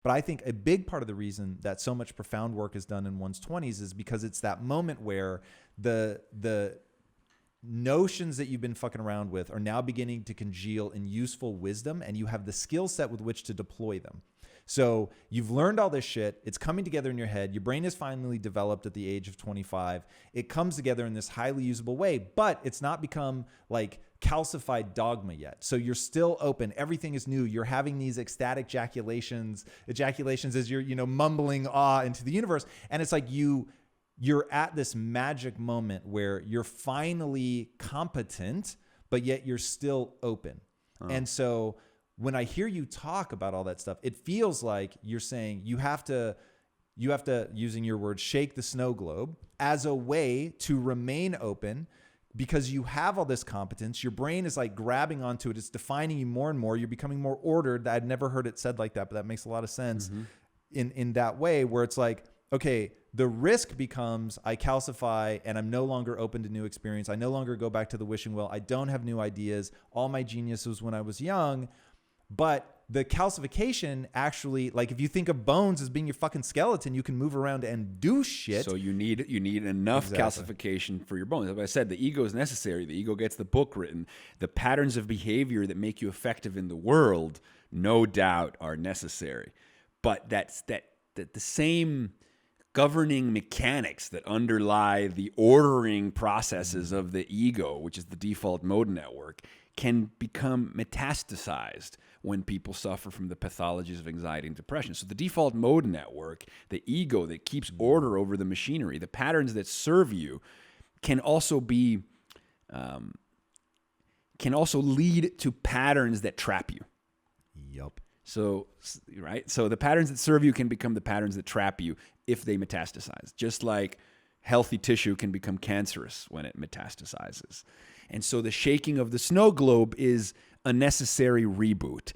But I think a big part of the reason that so much profound work is done in one's 20s is because it's that moment where the notions that you've been fucking around with are now beginning to congeal in useful wisdom, and you have the skill set with which to deploy them. So you've learned all this shit. It's coming together in your head. Your brain is finally developed at the age of 25. It comes together in this highly usable way, but it's not become like calcified dogma yet. So you're still open. Everything is new. You're having these ecstatic ejaculations as you're, mumbling awe into the universe. And it's like you're at this magic moment where you're finally competent, but yet you're still open. And so when I hear you talk about all that stuff, it feels like you're saying you have to, using your words, shake the snow globe as a way to remain open, because you have all this competence. Your brain is like grabbing onto it. It's defining you more and more. You're becoming more ordered. I'd never heard it said like that, but that makes a lot of sense in that way, where it's like, okay, the risk becomes I calcify and I'm no longer open to new experience. I no longer go back to the wishing well. I don't have new ideas. All my genius was when I was young. But the calcification actually, like if you think of bones as being your fucking skeleton, you can move around and do shit. So you need enough calcification for your bones. As I said, the ego is necessary. The ego gets the book written. The patterns of behavior that make you effective in the world, no doubt, are necessary. But that the same governing mechanics that underlie the ordering processes of the ego, which is the default mode network, can become metastasized when people suffer from the pathologies of anxiety and depression. So the default mode network, the ego that keeps order over the machinery, the patterns that serve you, can also be, can also lead to patterns that trap you. Yup. So, right? So the patterns that serve you can become the patterns that trap you if they metastasize, just like healthy tissue can become cancerous when it metastasizes. And so the shaking of the snow globe is a necessary reboot.